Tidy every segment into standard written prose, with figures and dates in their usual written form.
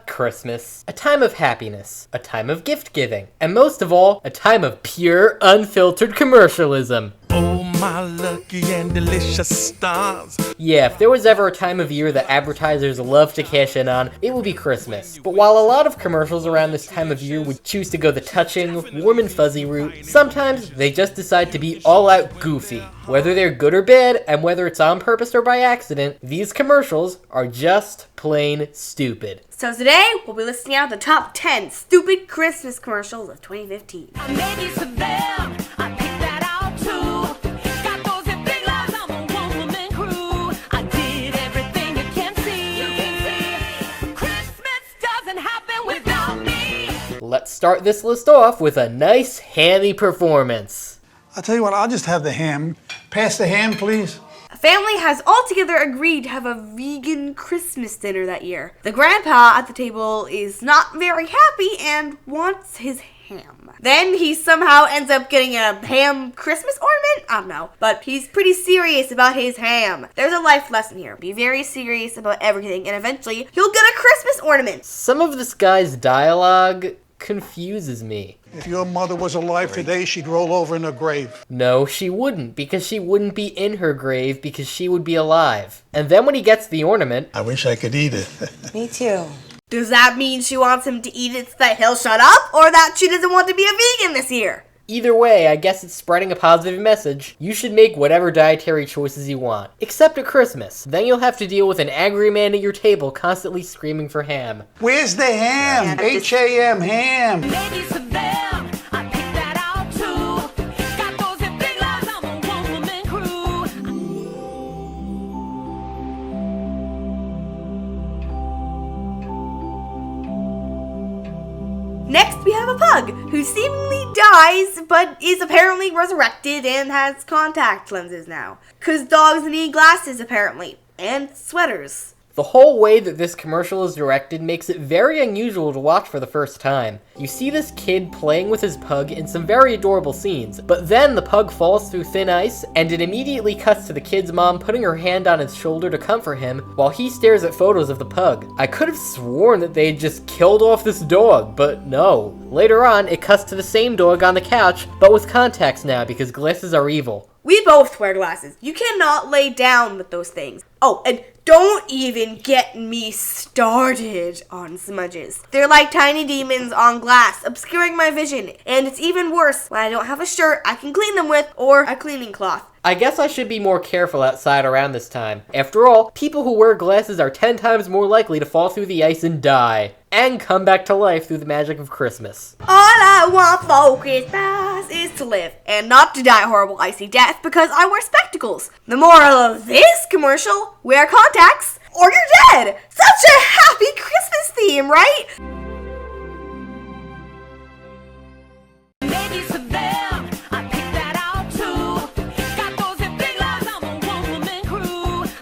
Christmas. A time of happiness, a time of gift giving, and most of all, a time of pure, unfiltered commercialism. Oh, my lucky and delicious stars. Yeah, if there was ever a time of year that advertisers love to cash in on, it would be Christmas. But while a lot of commercials around this time of year would choose to go the touching, warm and fuzzy route, sometimes they just decide to be all out goofy. Whether they're good or bad, and whether it's on purpose or by accident, these commercials are just plain stupid. So today, we'll be listing out the top 10 stupid Christmas commercials of 2015. Let's start this list off with a nice hammy performance. I'll tell you what, I'll just have the ham. Pass the ham, please. A family has altogether agreed to have a vegan Christmas dinner that year. The grandpa at the table is not very happy and wants his ham. Then he somehow ends up getting a ham Christmas ornament? I don't know. But he's pretty serious about his ham. There's a life lesson here. Be very serious about everything and eventually you'll get a Christmas ornament. Some of this guy's dialogue confuses me. If your mother was alive today, she'd roll over in her grave. No, she wouldn't, because she wouldn't be in her grave because she would be alive. And then when he gets the ornament... I wish I could eat it. Me too. Does that mean she wants him to eat it so that he'll shut up? Or that she doesn't want to be a vegan this year? Either way, I guess it's spreading a positive message. You should make whatever dietary choices you want. Except at Christmas. Then you'll have to deal with an angry man at your table constantly screaming for ham. Where's the ham? H-A-M, ham. Next, we have a pug who seemingly dies, but is apparently resurrected and has contact lenses now. 'Cause dogs need glasses, apparently. And sweaters. The whole way that this commercial is directed makes it very unusual to watch for the first time. You see this kid playing with his pug in some very adorable scenes, but then the pug falls through thin ice, and it immediately cuts to the kid's mom putting her hand on his shoulder to comfort him while he stares at photos of the pug. I could have sworn that they had just killed off this dog, but no. Later on, it cuts to the same dog on the couch, but with contacts now because glasses are evil. We both wear glasses. You cannot lay down with those things. Oh, and don't even get me started on smudges. They're like tiny demons on glass, obscuring my vision. And it's even worse when I don't have a shirt I can clean them with or a cleaning cloth. I guess I should be more careful outside around this time. After all, people who wear glasses are 10 times more likely to fall through the ice and die. And come back to life through the magic of Christmas. All I want for Christmas is to live and not to die a horrible icy death because I wear spectacles. The moral of this commercial, wear contacts or you're dead. Such a happy Christmas theme, right?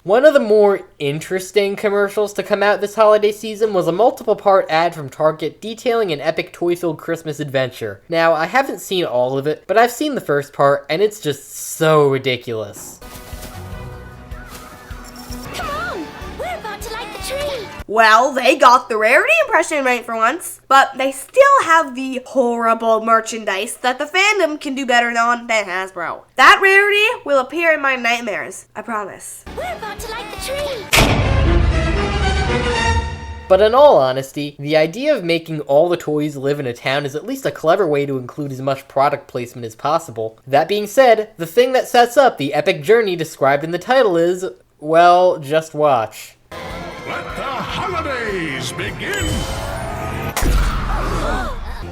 One of the more interesting commercials to come out this holiday season was a multiple-part ad from Target detailing an epic toy-filled Christmas adventure. Now, I haven't seen all of it, but I've seen the first part, and it's just so ridiculous. Come on! We're about to light the tree! Well, they got the rarity impression right for once, but they still have the horrible merchandise that the fandom can do better on than Hasbro. That rarity will appear in my nightmares, I promise. We're about to light the tree! But in all honesty, the idea of making all the toys live in a town is at least a clever way to include as much product placement as possible. That being said, the thing that sets up the epic journey described in the title is, well, just watch. Let the holidays begin!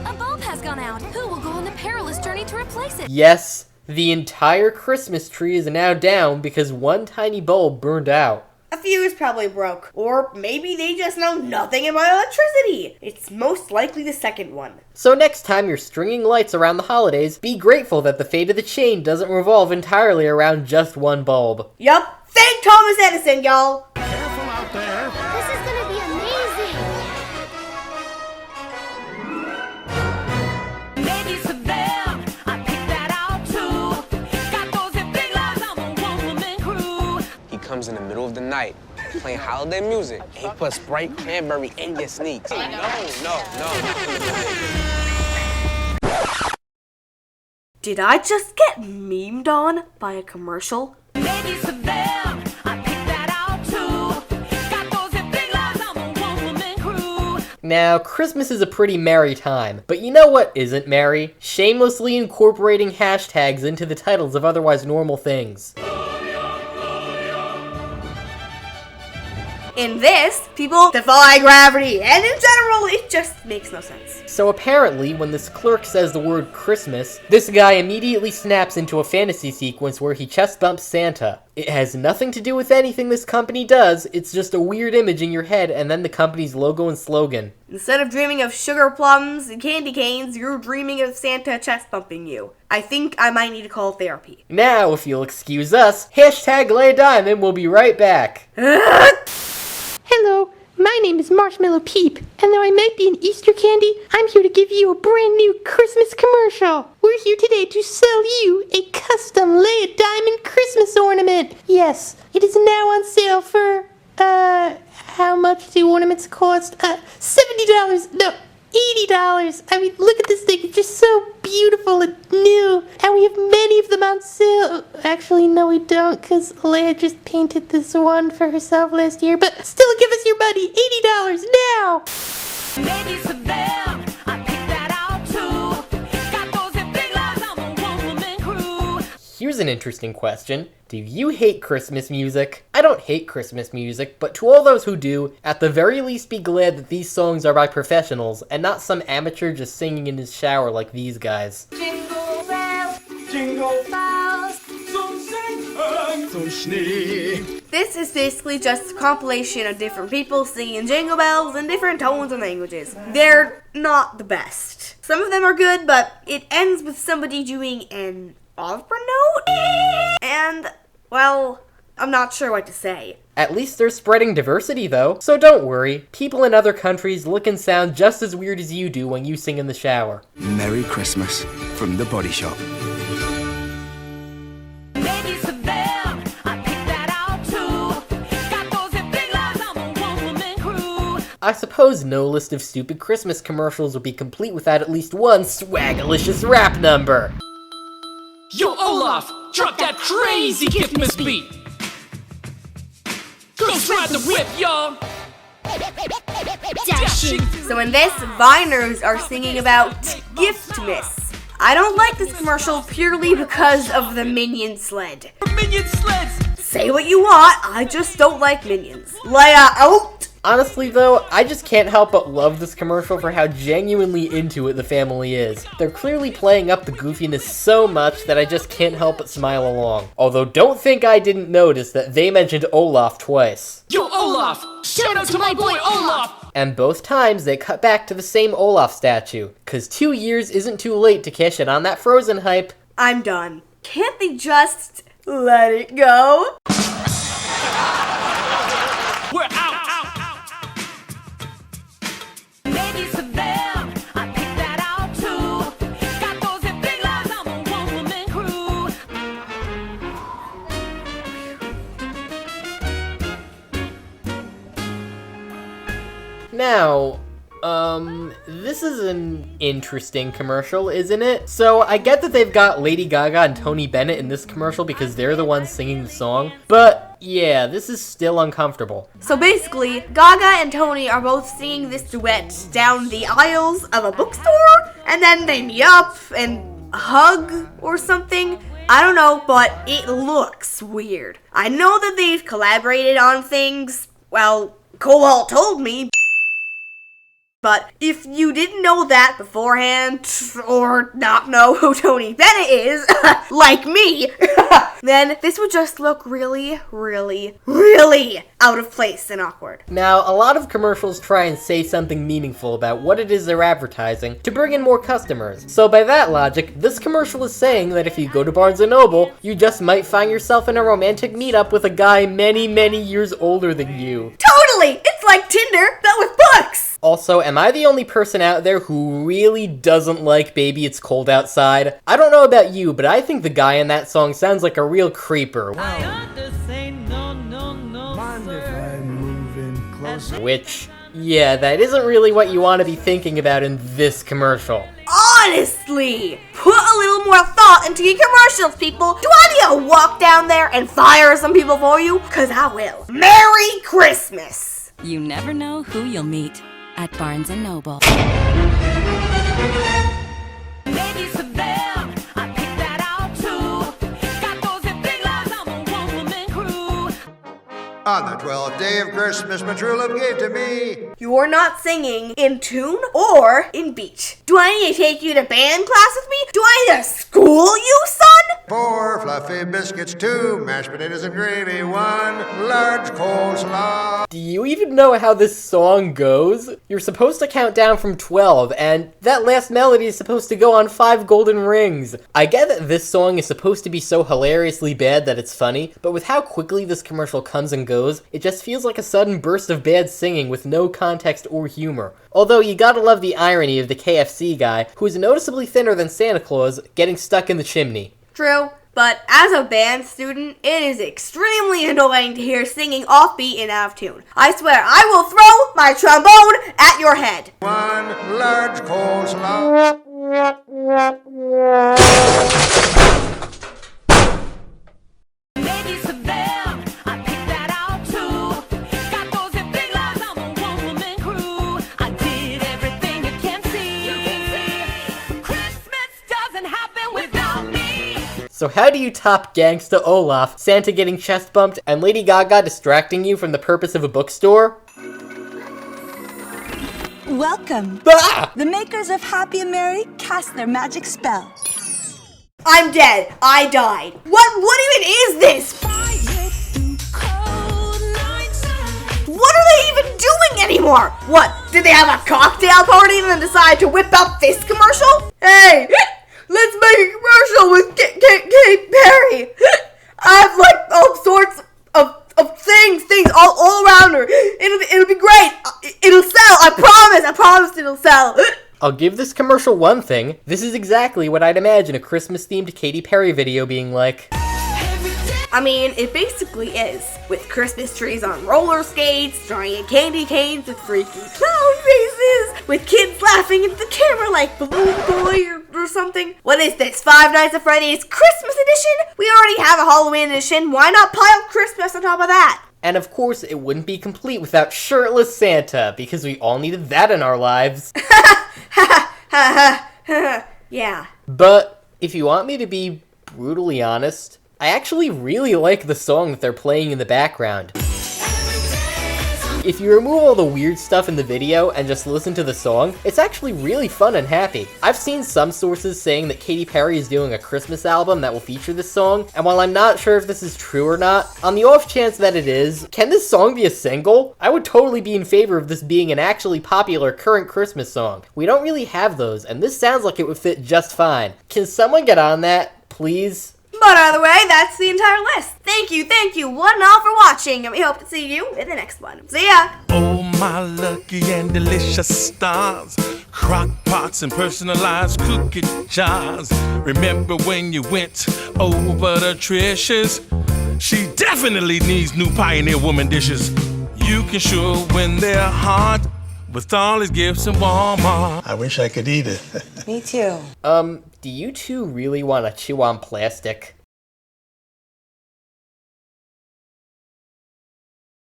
A bulb has gone out. Who will go on the perilous journey to replace it? Yes, the entire Christmas tree is now down because one tiny bulb burned out. A fuse probably broke, or maybe they just know nothing about electricity. It's most likely the second one. So next time you're stringing lights around the holidays, be grateful that the fate of the chain doesn't revolve entirely around just one bulb. Yup, thank Thomas Edison, y'all! Careful out there! This is gonna be amazing! He comes in the middle of the night, playing holiday music. And he put Sprite, cranberry in your sneaks. No. Did I just get memed on by a commercial? Ladies of them, I picked that out too. Got those big lies, I'm a one-woman crew. Now, Christmas is a pretty merry time, but you know what isn't merry? Shamelessly incorporating hashtags into the titles of otherwise normal things. In this, people defy gravity, and in general, it just makes no sense. So apparently, when this clerk says the word Christmas, this guy immediately snaps into a fantasy sequence where he chest bumps Santa. It has nothing to do with anything this company does, it's just a weird image in your head and then the company's logo and slogan. Instead of dreaming of sugar plums and candy canes, you're dreaming of Santa chest bumping you. I think I might need to call therapy. Now, if you'll excuse us, hashtag lay a dime and we'll be right back. Hello, my name is Marshmallow Peep, and though I might be an Easter candy, I'm here to give you a brand new Christmas commercial. We're here today to sell you a custom Lay a Diamond Christmas ornament. Yes, it is now on sale for, how much do ornaments cost? $70, no, $80. I mean, look at this thing, it's just so beautiful and new, and we have many of them on sale. Actually, no we don't, because Leia just painted this one for herself last year, but still give us your money, $80 now! Ladies of them, I picked that out too. Got those big lies, I'm a one-woman crew. Here's an interesting question. Do you hate Christmas music? I don't hate Christmas music, but to all those who do, at the very least be glad that these songs are by professionals and not some amateur just singing in his shower like these guys. Jingle bells, jingle bells. This is basically just a compilation of different people singing Jingle Bells in different tones and languages. They're not the best. Some of them are good, but it ends with somebody doing an opera note? And, well, I'm not sure what to say. At least they're spreading diversity though, so don't worry. People in other countries look and sound just as weird as you do when you sing in the shower. Merry Christmas from the Body Shop. Ladies of them, I picked that out too. Got those big lies, I'm a one-woman crew. I suppose no list of stupid Christmas commercials would be complete without at least one swagalicious rap number. Yo, Olaf, drop that crazy giftmas beat. Ghost ride the whip, y'all. Dashing. So in this, Viners are singing about Giftmas. I don't like this commercial purely because of the Minion sled. Minion sleds. Say what you want, I just don't like Minions. Leia out! Honestly though, I just can't help but love this commercial for how genuinely into it the family is. They're clearly playing up the goofiness so much that I just can't help but smile along. Although don't think I didn't notice that they mentioned Olaf twice. Yo, Olaf, shout out to my boy Olaf. And both times they cut back to the same Olaf statue, cause 2 years isn't too late to cash in on that Frozen hype. I'm done. Can't they just let it go? We're out. Ladies of them, I picked that out too. Got those big lies, I'm a one-woman crew. Now, this is an interesting commercial, isn't it? So, I get that they've got Lady Gaga and Tony Bennett in this commercial because they're the ones singing the song, but yeah, this is still uncomfortable. So basically, Gaga and Tony are both singing this duet down the aisles of a bookstore, and then they meet up and hug or something. I don't know, but it looks weird. I know that they've collaborated on things. Well, Cobalt told me. But if you didn't know that beforehand, or not know who Tony Bennett is, like me, then this would just look really, really, really out of place and awkward. Now, a lot of commercials try and say something meaningful about what it is they're advertising to bring in more customers. So by that logic, this commercial is saying that if you go to Barnes & Noble, you just might find yourself in a romantic meetup with a guy many, many years older than you. Totally! It's like Tinder, but with books! Also, am I the only person out there who really doesn't like Baby It's Cold Outside? I don't know about you, but I think the guy in that song sounds like a real creeper. I understand, no, Mind if I Which, yeah, that isn't really what you want to be thinking about in this commercial. Honestly, put a little more thought into your commercials, people. Do I need to walk down there and fire some people for you? Cause I will. Merry Christmas! You never know who you'll meet at Barnes & Noble. Ladies of them, I picked that out too. Got those big loves, I'm a one-woman crew. On the 12th day of Christmas, my true love gave to me. You're not singing in tune or in beat. Do I need to take you to band class with me? Do I need to school you, son? 4 fluffy biscuits, 2 mashed potatoes and gravy, 1 large coleslaw. Do you even know how this song goes? You're supposed to count down from 12, and that last melody is supposed to go on 5 golden rings. I get that this song is supposed to be so hilariously bad that it's funny, but with how quickly this commercial comes and goes, it just feels like a sudden burst of bad singing with no context or humor. Although you gotta love the irony of the KFC guy, who is noticeably thinner than Santa Claus, getting stuck in the chimney. True, but as a band student, it is extremely annoying to hear singing offbeat and out of tune. I swear, I will throw my trombone at your head. 1 large coleslaw. Ladies of them, I picked that out too. Got those big loves, I'm a one-woman crew. I did everything you can see. Christmas doesn't happen without me. So how do you top Gangsta Olaf, Santa getting chest bumped, and Lady Gaga distracting you from the purpose of a bookstore? Welcome. Ah! The makers of Happy and Merry cast their magic spell. I'm dead. I died. What even is this? What are they even doing anymore? What, did they have a cocktail party and then decide to whip out this commercial? Hey, let's make a commercial with Katy Perry. I have like all sorts of things all around her. It'll be great. It'll sell. I promise it'll sell. I'll give this commercial one thing. This is exactly what I'd imagine a Christmas-themed Katy Perry video being like. I mean, it basically is. With Christmas trees on roller skates, giant candy canes with freaky clown faces, with kids laughing at the camera like Balloon Boy or something. What is this, Five Nights at Freddy's Christmas edition? We already have a Halloween edition. Why not pile Christmas on top of that? And of course, it wouldn't be complete without shirtless Santa, because we all needed that in our lives. Yeah. But if you want me to be brutally honest, I actually really like the song that they're playing in the background. If you remove all the weird stuff in the video and just listen to the song, it's actually really fun and happy. I've seen some sources saying that Katy Perry is doing a Christmas album that will feature this song, and while I'm not sure if this is true or not, on the off chance that it is, can this song be a single? I would totally be in favor of this being an actually popular current Christmas song. We don't really have those, and this sounds like it would fit just fine. Can someone get on that, please? But either way, that's the entire list. Thank you, one and all for watching, and we hope to see you in the next one. See ya! Oh, my lucky and delicious stars. Crock pots and personalized cookie jars. Remember when you went over to Trish's? She definitely needs new Pioneer Woman dishes. You can sure win their heart with all his gifts in Walmart. I wish I could eat it. Me too. Do you two really want to chew on plastic?